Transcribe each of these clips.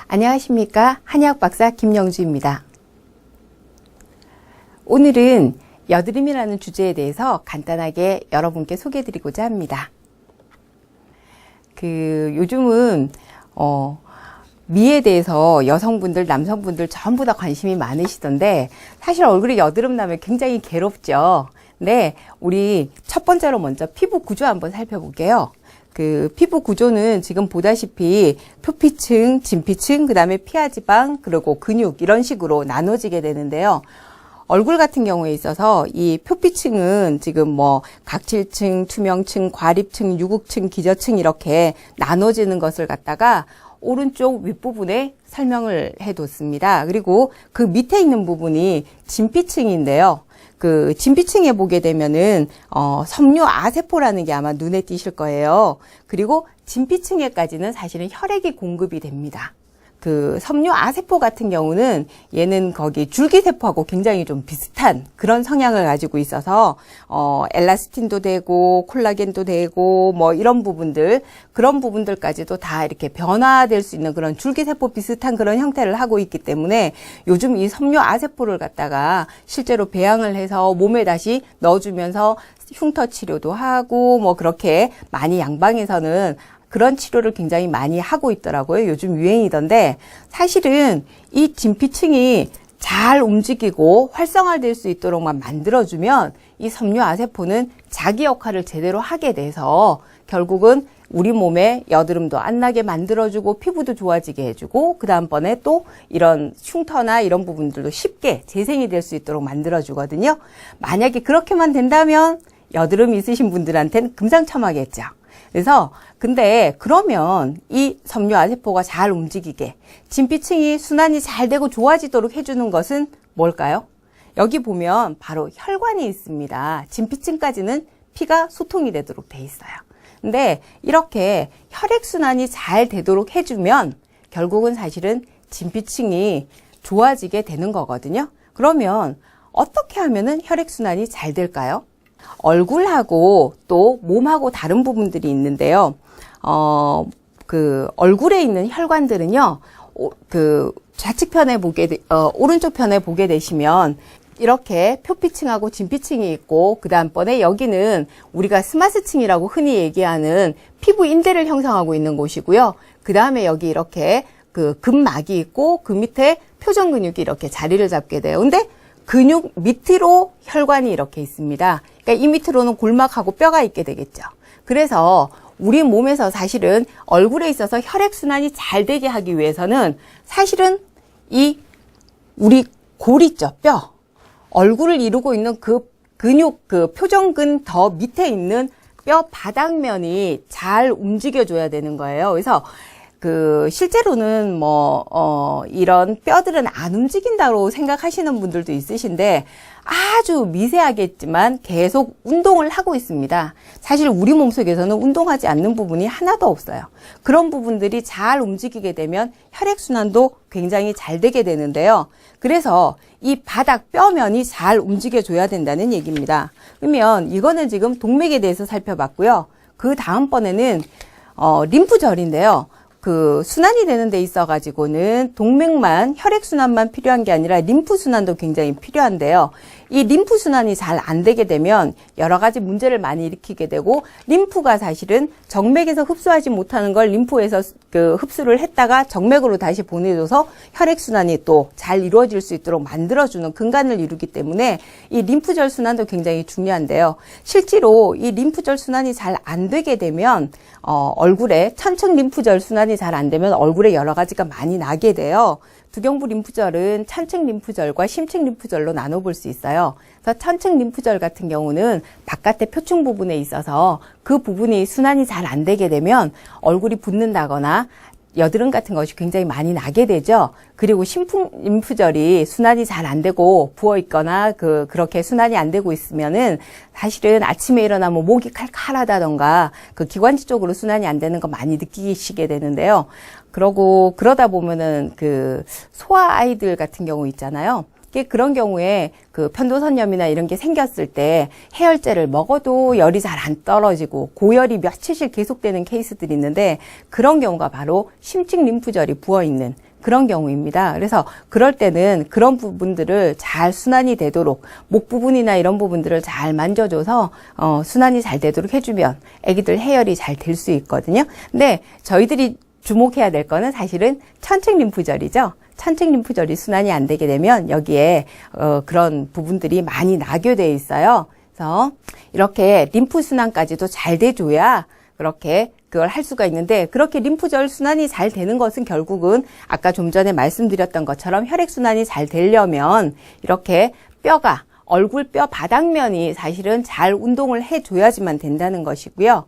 안녕하십니까. 한의학 박사 김영주입니다. 오늘은 여드름이라는 주제에 대해서 간단하게 여러분께 소개해드리고자 합니다. 요즘은 미에 대해서 여성분들, 남성분들 전부 다 관심이 많으시던데 사실 얼굴에 여드름 나면 굉장히 괴롭죠. 네, 우리 첫 번째로 먼저 피부 구조 한번 살펴볼게요. 피부 구조는 지금 보다시피 표피층, 진피층, 그 다음에 피하지방, 그리고 근육 이런 식으로 나눠지게 되는데요. 얼굴 같은 경우에 있어서 이 표피층은 지금 각질층, 투명층, 과립층, 유국층, 기저층 이렇게 나눠지는 것을 갖다가 오른쪽 윗부분에 설명을 해뒀습니다. 그리고 그 밑에 있는 부분이 진피층인데요. 진피층에 보게 되면은 섬유아세포라는 게 아마 눈에 띄실 거예요. 그리고 진피층에까지는 사실은 혈액이 공급이 됩니다. 섬유아세포 같은 경우는 얘는 거기 줄기세포하고 굉장히 좀 비슷한 그런 성향을 가지고 있어서 엘라스틴도 되고 콜라겐도 되고 이런 부분들, 그런 부분들까지도 다 이렇게 변화될 수 있는 그런 줄기세포 비슷한 그런 형태를 하고 있기 때문에 요즘 이 섬유아세포를 갖다가 실제로 배양을 해서 몸에 다시 넣어주면서 흉터 치료도 하고 그렇게 많이 양방에서는 그런 치료를 굉장히 많이 하고 있더라고요. 요즘 유행이던데 사실은 이 진피층이 잘 움직이고 활성화될 수 있도록만 만들어주면 이 섬유아세포는 자기 역할을 제대로 하게 돼서 결국은 우리 몸에 여드름도 안 나게 만들어주고 피부도 좋아지게 해주고 그 다음번에 또 이런 흉터나 이런 부분들도 쉽게 재생이 될 수 있도록 만들어주거든요. 만약에 그렇게만 된다면 여드름 있으신 분들한테는 금상첨화겠죠. 그래서 근데 그러면 이 섬유아세포가 잘 움직이게 진피층이 순환이 잘 되고 좋아지도록 해주는 것은 뭘까요? 여기 보면 바로 혈관이 있습니다. 진피층까지는 피가 소통이 되도록 돼 있어요. 근데 이렇게 혈액순환이 잘 되도록 해주면 결국은 사실은 진피층이 좋아지게 되는 거거든요. 그러면 어떻게 하면은 혈액순환이 잘 될까요? 얼굴하고 또 몸하고 다른 부분들이 있는데요. 얼굴에 있는 혈관들은요, 좌측편에 오른쪽 편에 보게 되시면 이렇게 표피층하고 진피층이 있고, 그 다음번에 여기는 우리가 스마스층이라고 흔히 얘기하는 피부 인대를 형성하고 있는 곳이고요. 그 다음에 여기 이렇게 근막이 있고, 그 밑에 표정 근육이 이렇게 자리를 잡게 돼요. 근데 근육 밑으로 혈관이 이렇게 있습니다. 그러니까 이 밑으로는 골막하고 뼈가 있게 되겠죠. 그래서 우리 몸에서 사실은 얼굴에 있어서 혈액순환이 잘 되게 하기 위해서는 사실은 우리 골 있죠, 뼈. 얼굴을 이루고 있는 그 근육, 표정근 더 밑에 있는 뼈 바닥면이 잘 움직여줘야 되는 거예요. 그래서 실제로는 이런 뼈들은 안 움직인다고 생각하시는 분들도 있으신데 아주 미세하겠지만 계속 운동을 하고 있습니다. 사실 우리 몸속에서는 운동하지 않는 부분이 하나도 없어요. 그런 부분들이 잘 움직이게 되면 혈액순환도 굉장히 잘 되게 되는데요. 그래서 이 바닥 뼈면이 잘 움직여줘야 된다는 얘기입니다. 그러면 이거는 지금 동맥에 대해서 살펴봤고요. 그 다음번에는 림프절인데요. 순환이 되는 데 있어가지고는 동맥만, 혈액순환만 필요한 게 아니라 림프순환도 굉장히 필요한데요. 이 림프순환이 잘 안 되게 되면 여러 가지 문제를 많이 일으키게 되고, 림프가 사실은 정맥에서 흡수하지 못하는 걸 림프에서 흡수를 했다가 정맥으로 다시 보내줘서 혈액순환이 또 잘 이루어질 수 있도록 만들어주는 근간을 이루기 때문에 이 림프절 순환도 굉장히 중요한데요. 실제로 이 림프절 순환이 잘 안 되게 되면 얼굴에 천층 림프절 순환이 잘 안 되면 얼굴에 여러 가지가 많이 나게 돼요. 두경부 림프절은 천층 림프절과 심층 림프절로 나눠볼 수 있어요. 그래서 천층 림프절 같은 경우는 바깥의 표층 부분에 있어서 그 부분이 순환이 잘 안 되게 되면 얼굴이 붓는다거나 여드름 같은 것이 굉장히 많이 나게 되죠. 그리고 심층 림프절이 순환이 잘 안 되고 부어 있거나 그렇게 순환이 안 되고 있으면은 사실은 아침에 일어나면 목이 칼칼하다던가 기관지 쪽으로 순환이 안 되는 거 많이 느끼시게 되는데요. 그러다 보면은 소아 아이들 같은 경우 있잖아요. 그런 경우에 편도선염이나 이런 게 생겼을 때 해열제를 먹어도 열이 잘 안 떨어지고 고열이 며칠씩 계속되는 케이스들이 있는데 그런 경우가 바로 심층 림프절이 부어있는 그런 경우입니다. 그래서 그럴 때는 그런 부분들을 잘 순환이 되도록 목 부분이나 이런 부분들을 잘 만져줘서 순환이 잘 되도록 해주면 아기들 해열이 잘 될 수 있거든요. 근데 저희들이 주목해야 될 거는 사실은 천책 림프절이죠. 천책 림프절이 순환이 안 되게 되면 여기에 그런 부분들이 많이 낙요되어 있어요. 그래서 이렇게 림프 순환까지도 잘 돼줘야 그렇게 그걸 할 수가 있는데, 그렇게 림프절 순환이 잘 되는 것은 결국은 아까 좀 전에 말씀드렸던 것처럼 혈액 순환이 잘 되려면 이렇게 뼈가 얼굴 뼈 바닥면이 사실은 잘 운동을 해줘야지만 된다는 것이고요.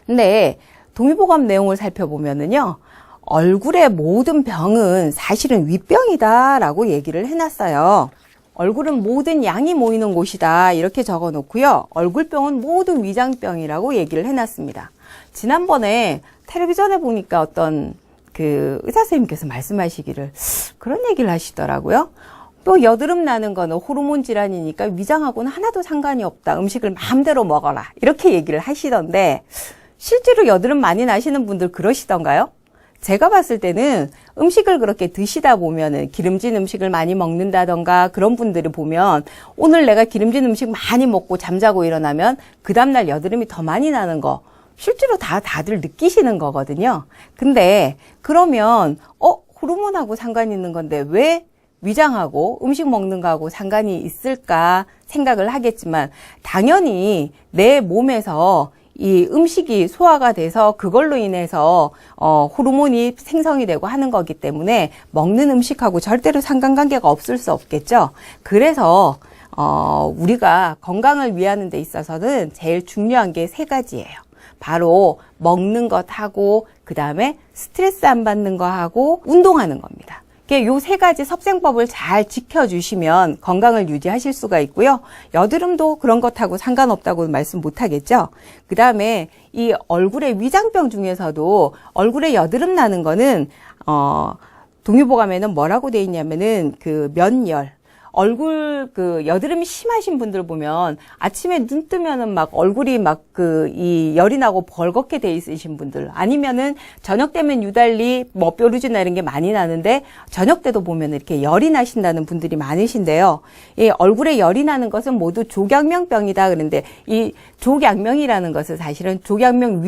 근데 동의보감 내용을 살펴보면은요, 얼굴의 모든 병은 사실은 윗병이다라고 얘기를 해놨어요. 얼굴은 모든 양이 모이는 곳이다 이렇게 적어 놓고요. 얼굴병은 모두 위장병이라고 얘기를 해놨습니다. 지난번에 텔레비전에 보니까 어떤 그 의사 선생님께서 말씀하시기를 그런 얘기를 하시더라고요. 또 여드름 나는 거는 호르몬 질환이니까 위장하고는 하나도 상관이 없다. 음식을 마음대로 먹어라. 이렇게 얘기를 하시던데 실제로 여드름 많이 나시는 분들 그러시던가요? 제가 봤을 때는 음식을 그렇게 드시다 보면은 기름진 음식을 많이 먹는다던가 그런 분들을 보면 오늘 내가 기름진 음식 많이 먹고 잠자고 일어나면 그 다음날 여드름이 더 많이 나는 거 실제로 다들 느끼시는 거거든요. 근데 그러면 호르몬하고 상관이 있는 건데 왜 위장하고 음식 먹는 거하고 상관이 있을까 생각을 하겠지만 당연히 내 몸에서 이 음식이 소화가 돼서 그걸로 인해서 호르몬이 생성이 되고 하는 거기 때문에 먹는 음식하고 절대로 상관관계가 없을 수 없겠죠. 그래서 우리가 건강을 위하는 데 있어서는 제일 중요한 게 세 가지예요. 바로 먹는 것하고 그 다음에 스트레스 안 받는 거하고 운동하는 겁니다. 요 세 가지 섭생법을 잘 지켜주시면 건강을 유지하실 수가 있고요. 여드름도 그런 것하고 상관없다고 말씀 못하겠죠. 그 다음에 이 얼굴의 위장병 중에서도 얼굴에 여드름 나는 거는 동의보감에는 뭐라고 돼 있냐면은 그 면열. 얼굴 그 여드름이 심하신 분들 보면 아침에 눈 뜨면은 막 얼굴이 막 이 열이 나고 벌겋게 돼 있으신 분들, 아니면은 저녁 되면 유달리 뭐 뾰루지나 이런 게 많이 나는데 저녁 때도 보면 이렇게 열이 나신다는 분들이 많으신데요. 이 얼굴에 열이 나는 것은 모두 족양명병이다. 그런데 이 족양명이라는 것은 사실은 족양명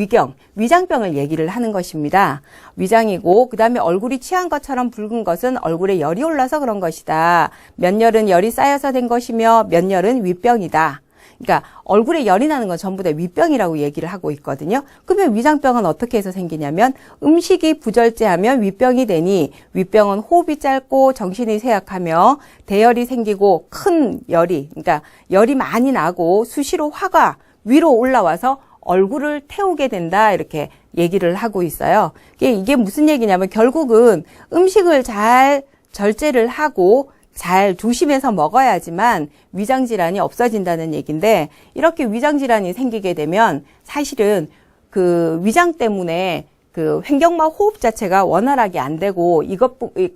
위장병을 얘기를 하는 것입니다. 위장이고 그다음에 얼굴이 취한 것처럼 붉은 것은 얼굴에 열이 올라서 그런 것이다. 면열은 열이 쌓여서 된 것이며 면열은 윗병이다. 그러니까 얼굴에 열이 나는 건 전부 다 윗병이라고 얘기를 하고 있거든요. 그러면 위장병은 어떻게 해서 생기냐면 음식이 부절제하면 윗병이 되니 윗병은 호흡이 짧고 정신이 쇠약하며 대열이 생기고 큰 열이, 그러니까 열이 많이 나고 수시로 화가 위로 올라와서 얼굴을 태우게 된다 이렇게 얘기를 하고 있어요. 이게 무슨 얘기냐면 결국은 음식을 잘 절제를 하고 잘 조심해서 먹어야지만 위장질환이 없어진다는 얘기인데, 이렇게 위장질환이 생기게 되면 사실은 그 위장 때문에 그 횡격막 호흡 자체가 원활하게 안 되고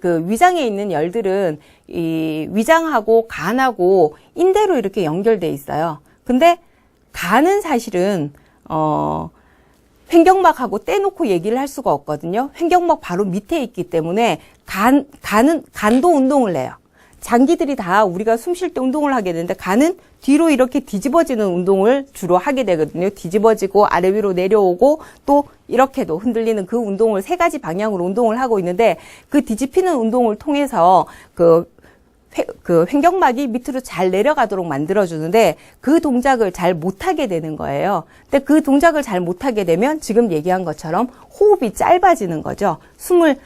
그 위장에 있는 열들은 이 위장하고 간하고 인대로 이렇게 연결돼 있어요. 근데 간은 사실은 횡격막하고 떼놓고 얘기를 할 수가 없거든요. 횡격막 바로 밑에 있기 때문에 간도 운동을 해요. 장기들이 다 우리가 숨 쉴 때 운동을 하게 되는데 간은 뒤로 이렇게 뒤집어지는 운동을 주로 하게 되거든요. 뒤집어지고 아래 위로 내려오고 또 이렇게도 흔들리는 그 운동을 세 가지 방향으로 운동을 하고 있는데, 그 뒤집히는 운동을 통해서 그 횡격막이 밑으로 잘 내려가도록 만들어주는데 그 동작을 잘 못하게 되는 거예요. 근데 그 동작을 잘 못하게 되면 지금 얘기한 것처럼 호흡이 짧아지는 거죠. 숨을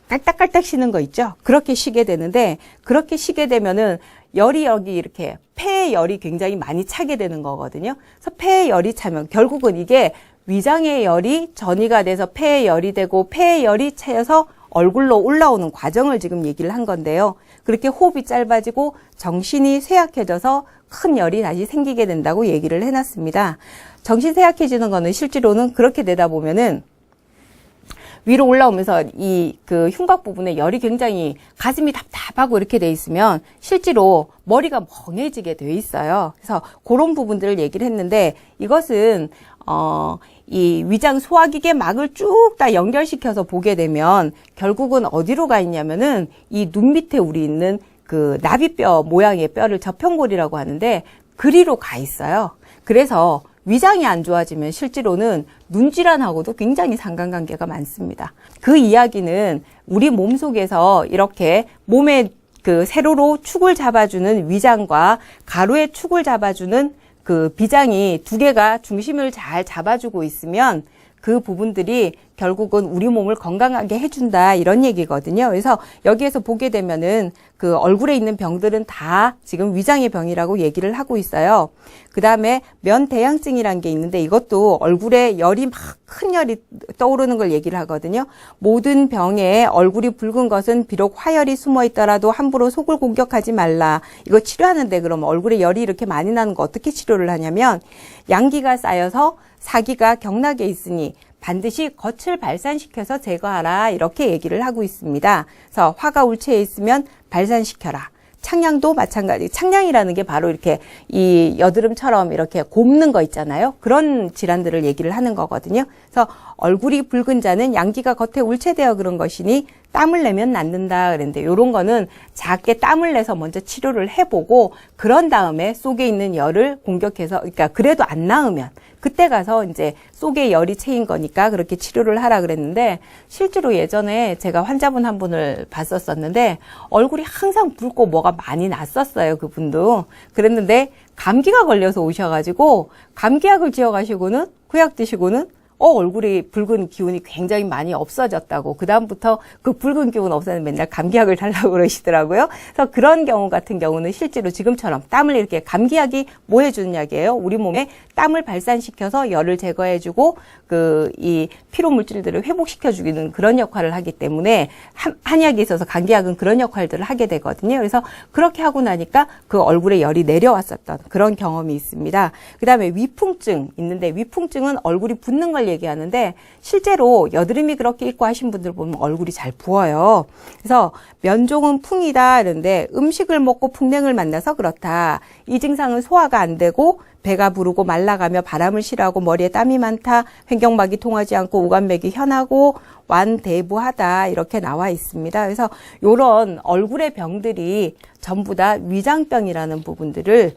깔딱깔딱 쉬는 거 있죠? 그렇게 쉬게 되는데, 그렇게 쉬게 되면은 열이 여기 이렇게 폐에 열이 굉장히 많이 차게 되는 거거든요. 그래서 폐에 열이 차면 결국은 이게 위장의 열이 전이가 돼서 폐에 열이 되고 폐에 열이 차여서 얼굴로 올라오는 과정을 지금 얘기를 한 건데요. 그렇게 호흡이 짧아지고 정신이 쇠약해져서 큰 열이 다시 생기게 된다고 얘기를 해놨습니다. 정신 쇠약해지는 거는 실제로는 그렇게 되다 보면은 위로 올라오면서 그 흉곽 부분에 열이 굉장히 가슴이 답답하고 이렇게 돼 있으면 실제로 머리가 멍해지게 돼 있어요. 그래서 그런 부분들을 얘기를 했는데, 이것은 이 위장 소화기계 막을 쭉 다 연결시켜서 보게 되면 결국은 어디로 가 있냐면은 이 눈 밑에 우리 있는 그 나비뼈 모양의 뼈를 저평골이라고 하는데 그리로 가 있어요. 그래서 위장이 안 좋아지면 실제로는 눈 질환하고도 굉장히 상관관계가 많습니다. 그 이야기는 우리 몸속에서 이렇게 몸의 그 세로로 축을 잡아주는 위장과 가로의 축을 잡아주는 그 비장이 두 개가 중심을 잘 잡아주고 있으면 그 부분들이 결국은 우리 몸을 건강하게 해준다 이런 얘기거든요. 그래서 여기에서 보게 되면은 그 얼굴에 있는 병들은 다 지금 위장의 병이라고 얘기를 하고 있어요. 그 다음에 면대양증이라는 게 있는데 이것도 얼굴에 열이 막 큰 열이 떠오르는 걸 얘기를 하거든요. 모든 병에 얼굴이 붉은 것은 비록 화열이 숨어 있더라도 함부로 속을 공격하지 말라. 이거 치료하는데 그럼 얼굴에 열이 이렇게 많이 나는 거 어떻게 치료를 하냐면 양기가 쌓여서 사기가 경락에 있으니 반드시 겉을 발산시켜서 제거하라 이렇게 얘기를 하고 있습니다. 그래서 화가 울체에 있으면 발산시켜라. 창량도 마찬가지. 창량이라는 게 바로 이렇게 이 여드름처럼 이렇게 곱는 거 있잖아요. 그런 질환들을 얘기를 하는 거거든요. 그래서 얼굴이 붉은 자는 양기가 겉에 울체되어 그런 것이니 땀을 내면 낫는다 그랬는데 이런 거는 작게 땀을 내서 먼저 치료를 해보고 그런 다음에 속에 있는 열을 공격해서 그러니까 그래도 안 나으면 그때 가서 이제 속에 열이 채인 거니까 그렇게 치료를 하라 그랬는데 실제로 예전에 제가 환자분 한 분을 봤었었는데 얼굴이 항상 붉고 뭐가 많이 났었어요. 그분도. 그랬는데 감기가 걸려서 오셔가지고 감기약을 지어가시고는 그 약 드시고는 얼굴이 붉은 기운이 굉장히 많이 없어졌다고. 그다음부터 그 붉은 기운 없애는 맨날 감기약을 달라고 그러시더라고요. 그래서 그런 경우 같은 경우는 실제로 지금처럼 땀을 이렇게 감기약이 뭐 해주는 약이에요? 우리 몸에 땀을 발산시켜서 열을 제거해주고 이 피로 물질들을 회복시켜주기는 그런 역할을 하기 때문에 한약에 있어서 감기약은 그런 역할들을 하게 되거든요. 그래서 그렇게 하고 나니까 그 얼굴에 열이 내려왔었던 그런 경험이 있습니다. 그다음에 위풍증 있는데 위풍증은 얼굴이 붓는 걸 얘기하는데 실제로 여드름이 그렇게 있고 하신 분들 보면 얼굴이 잘 부어요. 그래서 면종은 풍이다 이런데 음식을 먹고 풍냉을 만나서 그렇다. 이 증상은 소화가 안 되고 배가 부르고 말라가며 바람을 싫어하고 머리에 땀이 많다. 횡격막이 통하지 않고 오감맥이 현하고 완대부하다 이렇게 나와 있습니다. 그래서 이런 얼굴의 병들이 전부 다 위장병이라는 부분들을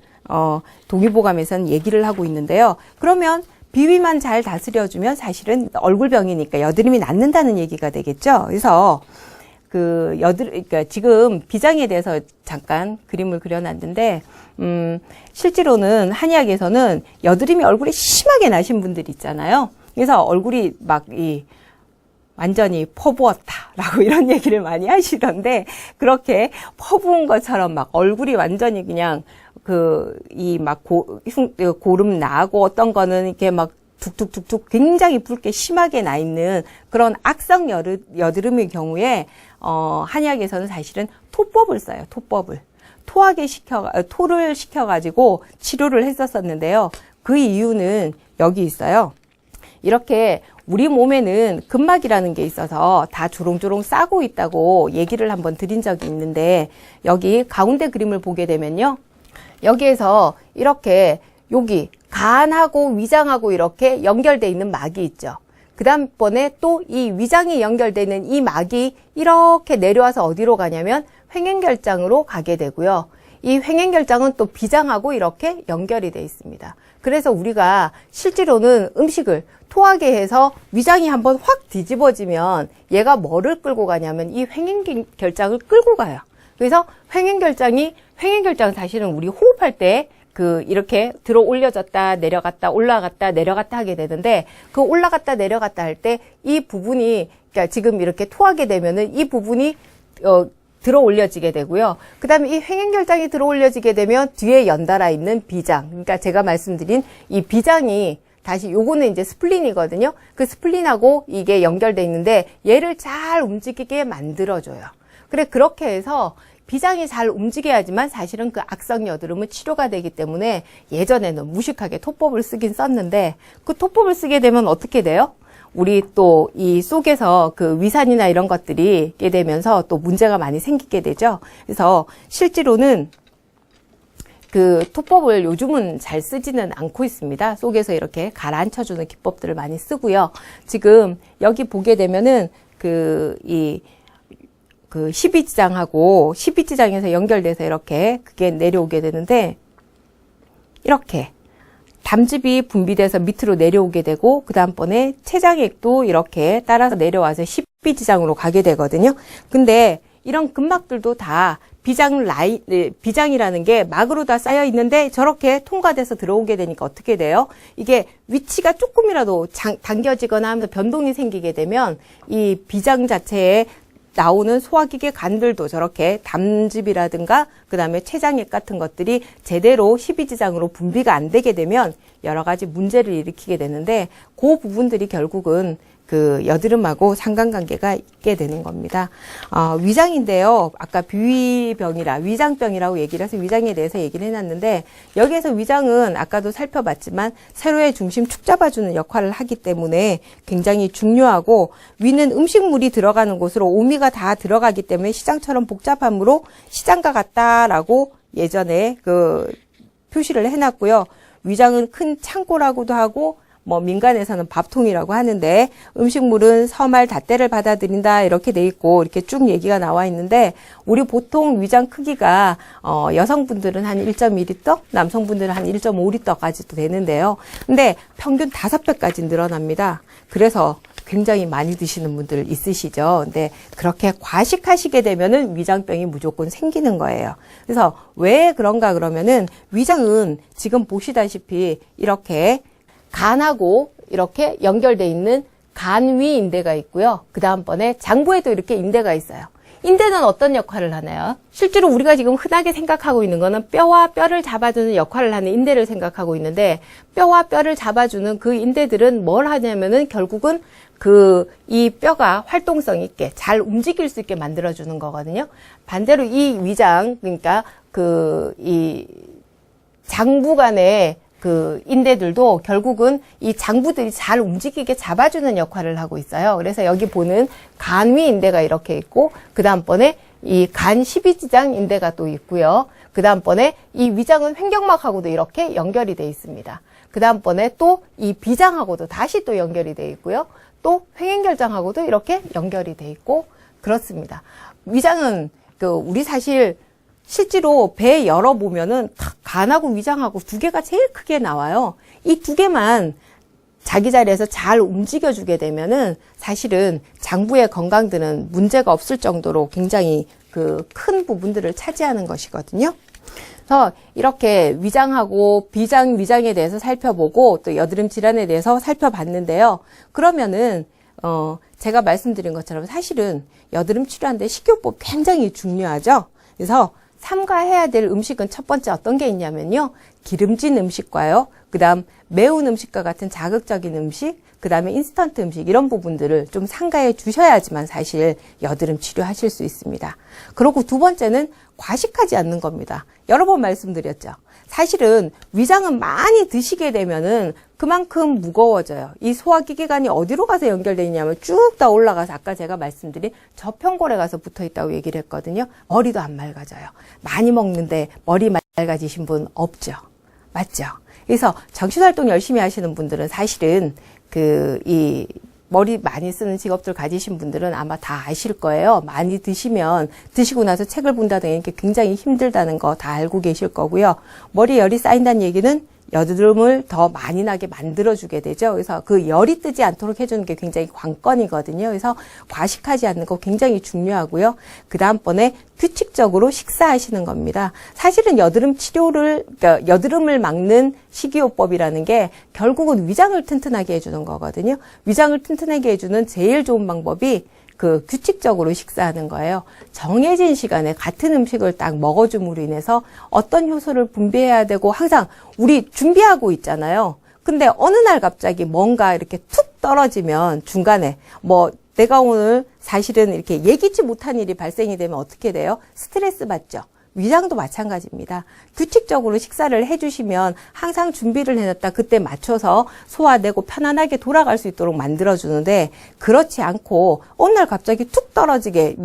동의보감에서는 얘기를 하고 있는데요. 그러면 비위만 잘 다스려주면 사실은 얼굴병이니까 여드름이 낫는다는 얘기가 되겠죠. 그래서 그러니까 지금 비장에 대해서 잠깐 그림을 그려놨는데, 실제로는 한의학에서는 여드름이 얼굴에 심하게 나신 분들이 있잖아요. 그래서 얼굴이 완전히 퍼부었다라고 이런 얘기를 많이 하시던데, 그렇게 퍼부은 것처럼 막 얼굴이 완전히 그냥 고름 나고 어떤 거는 이렇게 막 툭툭툭툭 굉장히 붉게 심하게 나 있는 그런 악성 여드름의 경우에 한의학에서는 사실은 토법을 써요. 토법을. 토를 시켜가지고 치료를 했었었는데요. 그 이유는 여기 있어요. 이렇게 우리 몸에는 근막이라는 게 있어서 다 조롱조롱 싸고 있다고 얘기를 한번 드린 적이 있는데 여기 가운데 그림을 보게 되면요. 여기에서 이렇게 여기 간하고 위장하고 이렇게 연결되어 있는 막이 있죠. 그 다음번에 또 이 위장이 연결되는 이 막이 이렇게 내려와서 어디로 가냐면 횡행결장으로 가게 되고요. 이 횡행결장은 또 비장하고 이렇게 연결이 되어 있습니다. 그래서 우리가 실제로는 음식을 토하게 해서 위장이 한번 확 뒤집어지면 얘가 뭐를 끌고 가냐면 이 횡행결장을 끌고 가요. 그래서 횡행결장은 사실은 우리 호흡할 때 이렇게 들어 올려졌다 내려갔다 올라갔다 내려갔다 하게 되는데 그 올라갔다 내려갔다 할 때 이 부분이 그러니까 지금 이렇게 토하게 되면은 이 부분이 들어 올려지게 되고요. 그 다음에 이 횡행결장이 들어 올려지게 되면 뒤에 연달아 있는 비장. 그러니까 제가 말씀드린 이 비장이 다시 요거는 이제 스플린이거든요. 그 스플린하고 이게 연결돼 있는데 얘를 잘 움직이게 만들어줘요. 그래 그렇게 해서 비장이 잘 움직여야지만 사실은 그 악성 여드름은 치료가 되기 때문에 예전에는 무식하게 토법을 쓰긴 썼는데 그 토법을 쓰게 되면 어떻게 돼요? 우리 또 이 속에서 그 위산이나 이런 것들이 있게 되면서 또 문제가 많이 생기게 되죠. 그래서 실제로는 그 토법을 요즘은 잘 쓰지는 않고 있습니다. 속에서 이렇게 가라앉혀주는 기법들을 많이 쓰고요. 지금 여기 보게 되면은 그 12지장하고 12지장에서 연결돼서 이렇게 그게 내려오게 되는데, 이렇게 담즙이 분비돼서 밑으로 내려오게 되고, 그 다음번에 췌장액도 이렇게 따라서 내려와서 12지장으로 가게 되거든요. 근데 이런 근막들도 다 비장이라는 게 막으로 다 쌓여 있는데 저렇게 통과돼서 들어오게 되니까 어떻게 돼요? 이게 위치가 조금이라도 당겨지거나 하면서 변동이 생기게 되면 이 비장 자체에 나오는 소화기계 간들도 저렇게 담즙이라든가 그 다음에 췌장액 같은 것들이 제대로 12지장으로 분비가 안 되게 되면 여러 가지 문제를 일으키게 되는데, 그 부분들이 결국은 그 여드름하고 상관관계가 있게 되는 겁니다. 위장인데요. 아까 위장병이라고 얘기를 해서 위장에 대해서 얘기를 해놨는데, 여기에서 위장은 아까도 살펴봤지만 세로의 중심 축 잡아주는 역할을 하기 때문에 굉장히 중요하고, 위는 음식물이 들어가는 곳으로 오미가 다 들어가기 때문에 시장처럼 복잡함으로 시장과 같다라고 예전에 그 표시를 해놨고요. 위장은 큰 창고라고도 하고, 민간에서는 밥통이라고 하는데, 음식물은 섬알 닷대를 받아들인다 이렇게 돼 있고 이렇게 쭉 얘기가 나와 있는데, 우리 보통 위장 크기가 여성분들은 한 1.2리터, 남성분들은 한 1.5리터까지도 되는데요. 근데 평균 5배까지 늘어납니다. 그래서 굉장히 많이 드시는 분들 있으시죠. 근데 그렇게 과식하시게 되면은 위장병이 무조건 생기는 거예요. 그래서 왜 그런가 그러면은, 위장은 지금 보시다시피 이렇게 간하고 이렇게 연결돼 있는 간위 인대가 있고요. 그 다음번에 장부에도 이렇게 인대가 있어요. 인대는 어떤 역할을 하나요? 실제로 우리가 지금 흔하게 생각하고 있는 거는 뼈와 뼈를 잡아주는 역할을 하는 인대를 생각하고 있는데, 뼈와 뼈를 잡아주는 그 인대들은 뭘 하냐면은 결국은 이 뼈가 활동성 있게 잘 움직일 수 있게 만들어주는 거거든요. 반대로 이 위장, 그러니까 이 장부 간의 그 인대들도 결국은 이 장부들이 잘 움직이게 잡아주는 역할을 하고 있어요. 그래서 여기 보는 간위 인대가 이렇게 있고, 그 다음번에 이 간 12지장 인대가 또 있고요. 그 다음번에 이 위장은 횡격막하고도 이렇게 연결이 돼 있습니다. 그 다음번에 또 이 비장하고도 다시 또 연결이 돼 있고요. 또 횡행결장하고도 이렇게 연결이 돼 있고 그렇습니다. 위장은 우리 사실 실제로 배 열어보면은 간하고 위장하고 두 개가 제일 크게 나와요. 이 두 개만 자기 자리에서 잘 움직여주게 되면은 사실은 장부의 건강들은 문제가 없을 정도로 굉장히 큰 부분들을 차지하는 것이거든요. 그래서 이렇게 위장하고 위장에 대해서 살펴보고 또 여드름 질환에 대해서 살펴봤는데요. 그러면은 제가 말씀드린 것처럼 사실은 여드름 치료하는데 식이요법 굉장히 중요하죠. 그래서 삼가해야 될 음식은 첫 번째 어떤 게 있냐면요. 기름진 음식과요. 그 다음 매운 음식과 같은 자극적인 음식, 그 다음에 인스턴트 음식, 이런 부분들을 좀 삼가해 주셔야지만 사실 여드름 치료하실 수 있습니다. 그리고 두 번째는 과식하지 않는 겁니다. 여러 번 말씀드렸죠. 사실은 위장은 많이 드시게 되면은 그만큼 무거워져요. 이 소화기계관이 어디로 가서 연결되어 있냐면 쭉 다 올라가서 아까 제가 말씀드린 저편골에 가서 붙어 있다고 얘기를 했거든요. 머리도 안 맑아져요. 많이 먹는데 머리 맑아지신 분 없죠. 맞죠? 그래서 정신활동 열심히 하시는 분들은 사실은 이 머리 많이 쓰는 직업들 가지신 분들은 아마 다 아실 거예요. 많이 드시고 나서 책을 본다든가 이렇게 굉장히 힘들다는 거 다 알고 계실 거고요. 머리에 열이 쌓인다는 얘기는 여드름을 더 많이 나게 만들어주게 되죠. 그래서 그 열이 뜨지 않도록 해주는 게 굉장히 관건이거든요. 그래서 과식하지 않는 거 굉장히 중요하고요. 그 다음번에 규칙적으로 식사하시는 겁니다. 사실은 여드름을 막는 식이요법이라는 게 결국은 위장을 튼튼하게 해주는 거거든요. 위장을 튼튼하게 해주는 제일 좋은 방법이 규칙적으로 식사하는 거예요. 정해진 시간에 같은 음식을 딱 먹어줌으로 인해서 어떤 효소를 분비해야 되고 항상 우리 준비하고 있잖아요. 근데 어느 날 갑자기 뭔가 이렇게 툭 떨어지면 중간에 내가 오늘 사실은 이렇게 예기치 못한 일이 발생이 되면 어떻게 돼요? 스트레스 받죠. 위장도 마찬가지입니다. 규칙적으로 식사를 해주시면 항상 준비를 해놨다 그때 맞춰서 소화되고 편안하게 돌아갈 수 있도록 만들어주는데, 그렇지 않고 어느 날 갑자기 툭 떨어지게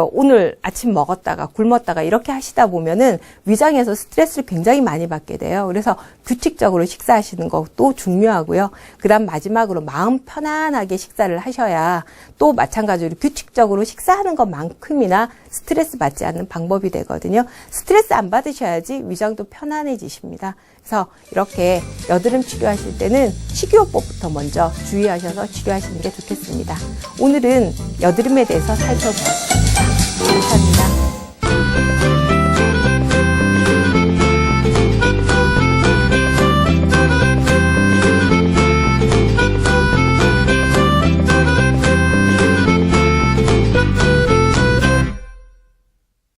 오늘 아침 먹었다가 굶었다가 이렇게 하시다 보면은 위장에서 스트레스를 굉장히 많이 받게 돼요. 그래서 규칙적으로 식사하시는 것도 중요하고요. 그다음 마지막으로 마음 편안하게 식사를 하셔야 또 마찬가지로 규칙적으로 식사하는 것만큼이나 스트레스 받지 않는 방법이 되거든요. 스트레스 안 받으셔야지 위장도 편안해지십니다. 그래서 이렇게 여드름 치료하실 때는 식이요법부터 먼저 주의하셔서 치료하시는 게 좋겠습니다. 오늘은 여드름에 대해서 살펴보았습니다. 감사합니다.